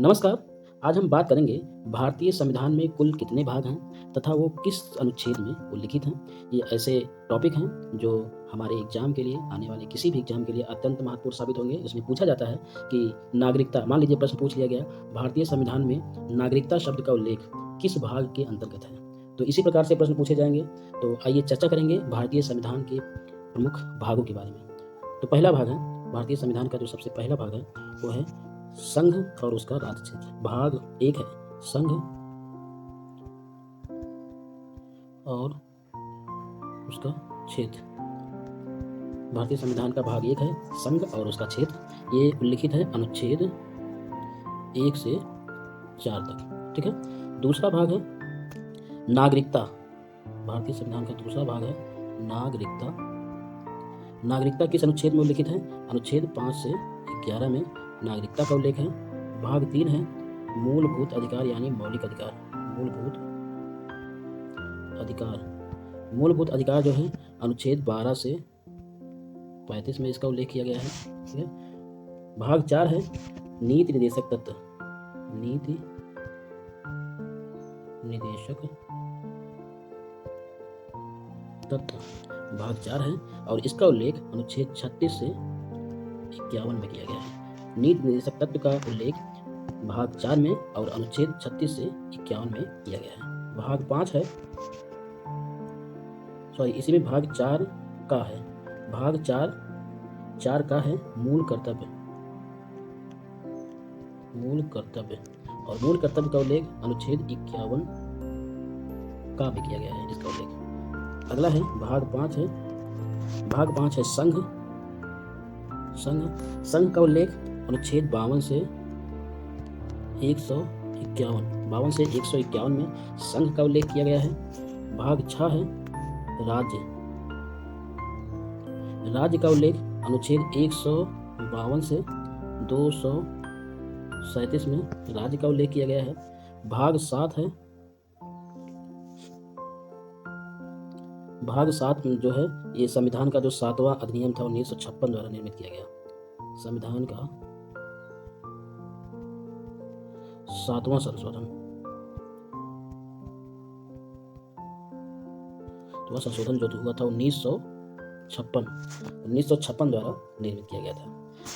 नमस्कार। आज हम बात करेंगे भारतीय संविधान में कुल कितने भाग हैं तथा वो किस अनुच्छेद में उल्लिखित हैं। ये ऐसे टॉपिक हैं जो हमारे एग्जाम के लिए, आने वाले किसी भी एग्जाम के लिए अत्यंत महत्वपूर्ण साबित होंगे। इसमें पूछा जाता है कि नागरिकता, मान लीजिए प्रश्न पूछ लिया गया, भारतीय संविधान में नागरिकता शब्द का उल्लेख किस भाग के अंतर्गत है। तो इसी प्रकार से प्रश्न पूछे जाएंगे। तो आइए चर्चा करेंगे भारतीय संविधान के प्रमुख भागों के बारे में। तो पहला भाग है, भारतीय संविधान का जो सबसे पहला भाग है वो है संघ और उसका राज्य क्षेत्र। भाग एक है संघ और उसका क्षेत्र। भारतीय संविधान का भाग एक है संघ और उसका क्षेत्र। ये उल्लिखित है अनुच्छेद 1 से 4 तक। ठीक है। दूसरा भाग है नागरिकता। भारतीय संविधान का दूसरा भाग है नागरिकता। नागरिकता किस अनुच्छेद में उल्लिखित है? अनुच्छेद 5 से 11 में नागरिकता का उल्लेख है। भाग 3 है मूलभूत अधिकार यानी मौलिक अधिकार। मूलभूत अधिकार। मूलभूत अधिकार जो है अनुच्छेद 12 से 35 में इसका उल्लेख किया गया है। ठीक है। भाग 4 है नीति निर्देशक तत्व। नीति निर्देशक तत्व भाग 4 है और इसका उल्लेख अनुच्छेद 36 से 51 में किया गया है। नीति निर्देशक तत्व का उल्लेख भाग 4 में और अनुच्छेद 36 से 51 में किया गया है। भाग 5 है, इसी में भाग 4 का है। भाग 4 का है मूल कर्तव्य। मूल कर्तव्य और मूल कर्तव्य का उल्लेख अनुच्छेद 51 का भी किया गया है इसका उल्लेख। अगला है भाग 5 है। भाग 5 है संघ। संघ का उल्लेख अनुच्छेद 52 से 151 में संघ का उल्लेख किया गया है। भाग 6 है राज्य। राज्य का उल्लेख अनुच्छेद 152 से 237 में राज्य का उल्लेख किया गया है। भाग 7 है, भाग 7 जो है ये संविधान का जो 7वां अधिनियम था 1956 द्वारा निर्मित किया गया। संविधान का 7वां संशोधन। तो वह संशोधन जो हुआ था 1956 द्वारा निर्मित किया गया था।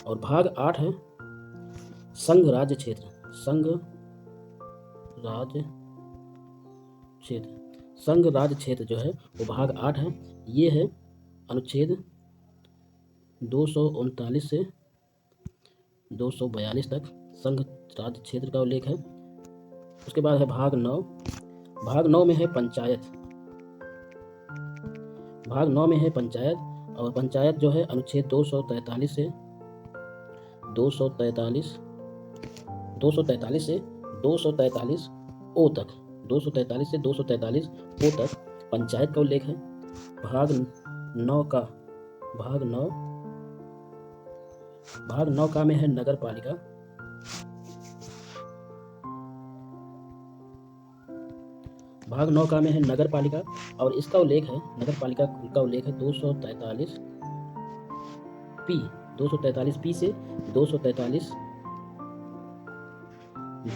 और भाग 8 है संघ राज्य क्षेत्र। संघ राज्य क्षेत्र। संघ राज्य क्षेत्र जो है वो भाग 8 है। ये है अनुच्छेद 239 से 242 तक संघ राज्य क्षेत्र का उल्लेख है। उसके बाद है भाग 9। भाग 9 में है पंचायत। भाग 9 में है पंचायत और पंचायत जो है अनुच्छेद 243 से 243 ओ तक 243 से 243 ओ तक पंचायत का उल्लेख है। भाग 9 का में है नगर पालिका। भाग 9 का में है नगर पालिका और इसका उल्लेख है, नगर पालिका का उल्लेख है 243 पी से 243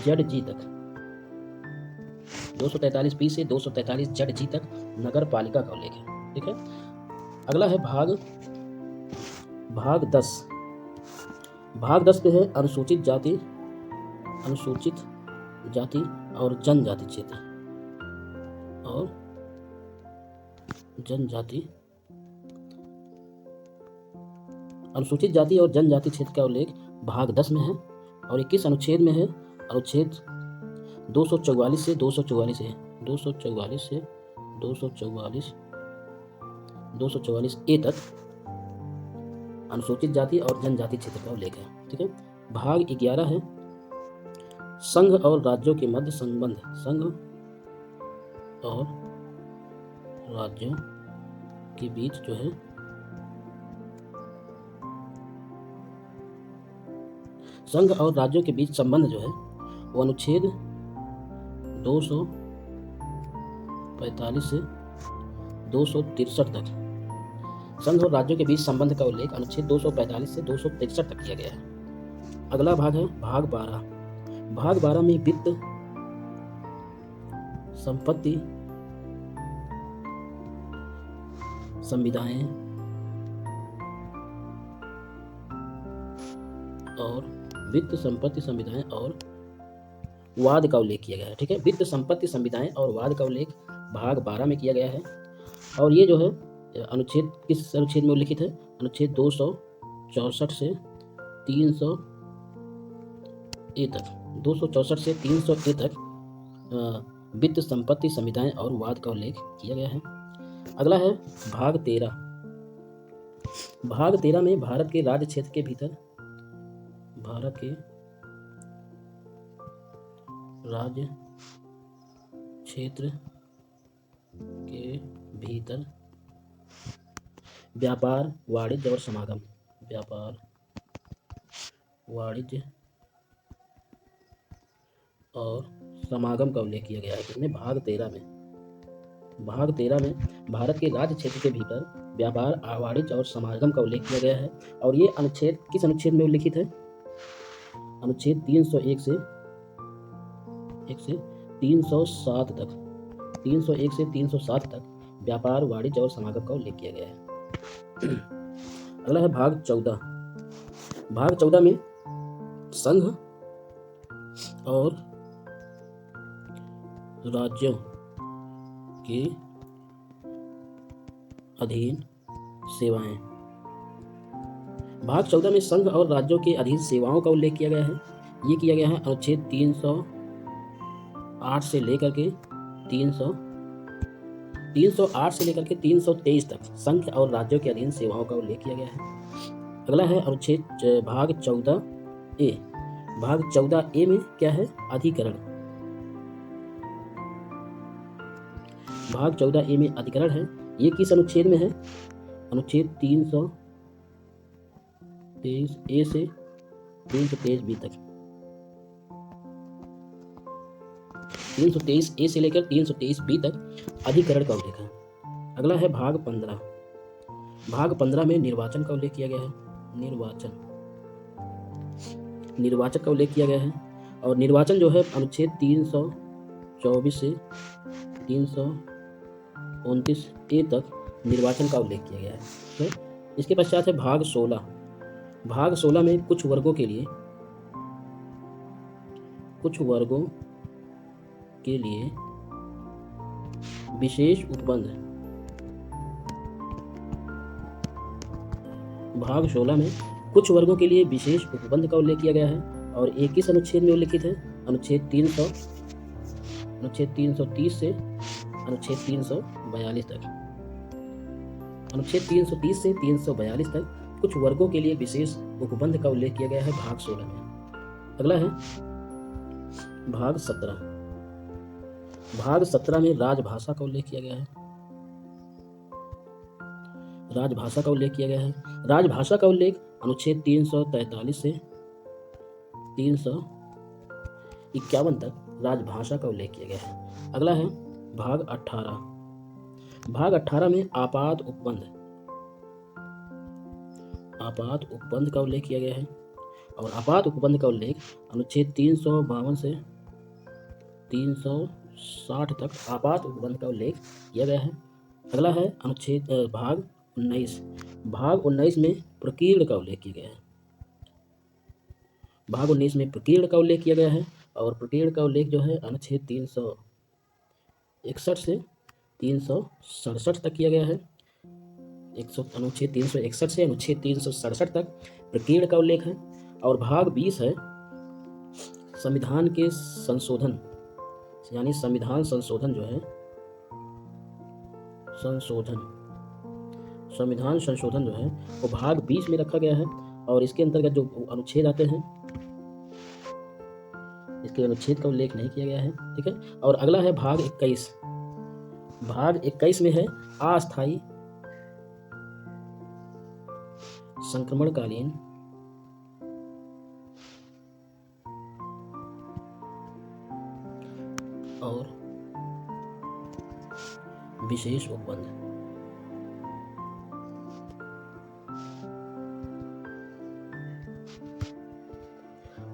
जड जी तक। 243 पी से 243 जड जी तक नगर पालिका का उल्लेख है। ठीक है। अगला है भाग 10। भाग 10 पे है अनुसूचित जाति और जनजाति क्षेत्र और जनजाति। अनुसूचित जाति और जनजाति क्षेत्र का उल्लेख भाग 10 में है और 21 अनुच्छेद में है। अनुच्छेद 244 से 244 है। 244 ए तक अनुसूचित जाति और जनजाति क्षेत्र का उल्लेख है। ठीक है। भाग 11 है संघ और राज्यों के मध्य संबंध। संघ और राज्यों के बीच जो है संघ और राज्यों के बीच संबंध जो है वो अनुच्छेद 245 से 263 तक। संघ और राज्यों के बीच संबंध का उल्लेख अनुच्छेद 245 से 263 तक किया गया है। अगला भाग है भाग 12। भाग 12 में वित्त, संपत्ति, संविदाएं और वित्त, संपत्ति, संविदाएं और वाद का उल्लेख किया गया है। ठीक है, वित्त, संपत्ति, संविदाएं और वाद का उल्लेख भाग 12 में किया गया है। और ये जो है अनुच्छेद किस अनुच्छेद में उल्लिखित है? अनुच्छेद 264 से 300 ए तक, 264 से 300 ए तक वित्त, संपत्ति, संविदाएं और वाद का उल्लेख किया गया है। अगला है भाग 13। भाग 13 में भारत के राज्य क्षेत्र के भीतर, भारत के राज्य क्षेत्र के भीतर व्यापार, वाणिज्य और समागम, व्यापार, वाणिज्य और समागम का उल्लेख किया गया है। इसमें भाग 13 में, भाग 13 में भारत के राज्य क्षेत्र के भीतर व्यापार, वाणिज्य और समागम का उल्लेख किया गया है। और ये अनुच्छेद किस अनुच्छेद में उल्लिखित है? अनुच्छेद 301 से 307 तक, 301 से 307 तक व्यापार, वाणिज्य और समागम का उल्लेख किया गया है। अगला है भाग 14। भाग 14 में संघ और राज्यों के अधीन सेवाएं। भाग 14 में संघ और राज्यों के अधीन सेवाओं का उल्लेख किया गया है। ये किया गया है अनुच्छेद 308 से लेकर के 323 तक संघ और राज्यों के अधीन सेवाओं का उल्लेख किया गया है। अगला है अनुच्छेद भाग 14 ए। भाग 14 ए में क्या है? अधिकरण। भाग 14 ए में अधिकरण है। ये किस अनुच्छेद में है? अनुच्छेद 323 ए से 323 बी तक, 323 ए से लेकर 323 बी तक अधिकरण का उल्लेख है। अगला है भाग 15। भाग 15 में निर्वाचन का उल्लेख किया गया है। निर्वाचन का उल्लेख किया गया है। और निर्वाचन जो है अनुच्छेद 324 से 329 ए तक निर्वाचन का उल्लेख किया गया है। तो इसके पश्चात है भाग 16। भाग 16 में कुछ वर्गों के लिए विशेष उपबंध। भाग 16 में कुछ वर्गों के लिए विशेष उपबंध का उल्लेख किया गया है। और एक किस अनुच्छेद में उल्लिखित है? अनुच्छेद 330 से अनुच्छेद 342 तक, अनुच्छेद 330 से 342 तक कुछ वर्गों के लिए विशेष उपबंध का उल्लेख किया गया है भाग 16 में। अगला है भाग 17। भाग 17 में राजभाषा का उल्लेख किया गया है। राजभाषा का उल्लेख किया गया है। राजभाषा का उल्लेख अनुच्छेद 343 से 351 तक राजभाषा का उल्लेख किया गया है। अगला है भाग 18। भाग 18 में आपात उपबंध का उल्लेख किया गया है। और आपात उपबंध का उल्लेख अनुच्छेद 352 से 360 तक आपात उपबंध का उल्लेख किया गया है। अगला है अनुच्छेद भाग 19। भाग 19 में प्रकीर्ण का उल्लेख किया गया है। भाग 19 में प्रकीर्ण का उल्लेख किया गया है। और प्रकीर्ण का उल्लेख जो है अनुच्छेद 361 से 367 तक किया गया है। अनुच्छेद 361 से अनुच्छेद 367 तक प्रकीर्ण का उल्लेख है। और भाग 20 है संविधान के संशोधन, यानी संविधान संशोधन जो है, संविधान संशोधन जो है वो भाग 20 में रखा गया है। और इसके अंतर्गत जो अनुच्छेद आते हैं, इसके अनुच्छेद का उल्लेख नहीं किया गया है। ठीक है। और अगला है भाग 21। भाग 21 में है अस्थायी संक्रमणकालीन और विशेष उपबंध।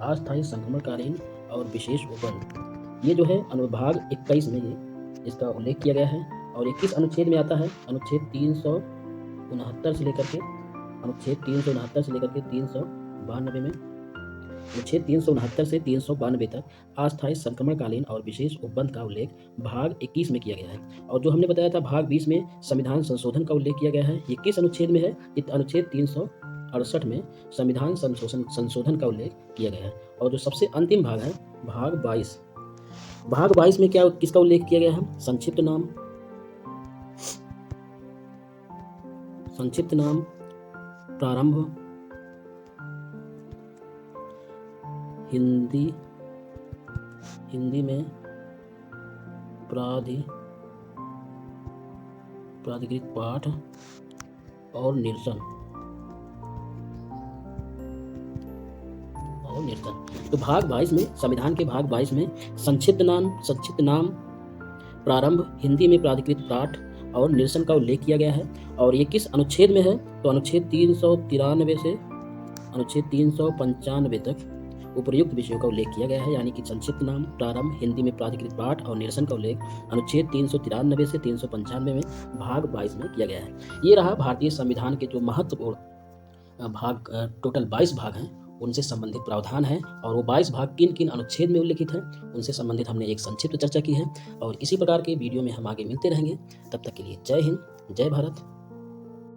अस्थायी संक्रमणकालीन और विशेष उपबंध। ये जो है अनुभाग 21 में ये इसका उल्लेख किया गया है और ये किस अनुच्छेद में आता है? अनुच्छेद 369 से लेकर के 392 में, अनुच्छेद 369 से 392 तक अस्थायी संक्रमणकालीन और विशेष उपबंध का उल्लेख भाग 21 में किया गया है। और जो हमने बताया था भाग 20 में संविधान संशोधन का उल्लेख किया गया है, ये किस अनुच्छेद में है? अनुच्छेद 368 में संविधान संशोधन का उल्लेख किया गया है। और जो सबसे अंतिम भाग है भाग 22, भाग 22 में क्या किसका उल्लेख किया गया है? संक्षिप्त नाम, प्रारंभ, हिंदी में प्राधिकृत पाठ और निरसन। तो भाग 22 में, संविधान के भाग 22 में संक्षिप्त नाम, प्रारंभ, हिंदी में प्राधिकृत पाठ और निरसन का उल्लेख किया गया है। और ये किस अनुच्छेद में है? तो अनुच्छेद 393 से अनुच्छेद 395 तक उपर्युक्त विषयों का उल्लेख किया गया है, यानी कि संक्षिप्त नाम, प्रारंभ, हिंदी में प्राधिकृत पाठ और निरसन का उल्लेख अनुच्छेद 393 से 395 में भाग 22 में किया गया है। ये रहा भारतीय संविधान के जो महत्वपूर्ण भाग, टोटल 22 भाग हैं, उनसे संबंधित प्रावधान है। और वो 22 भाग किन किन अनुच्छेद में उल्लिखित हैं, उनसे संबंधित हमने एक संक्षिप्त चर्चा की है। और इसी प्रकार के वीडियो में हम आगे मिलते रहेंगे। तब तक के लिए जय हिंद, जय भारत।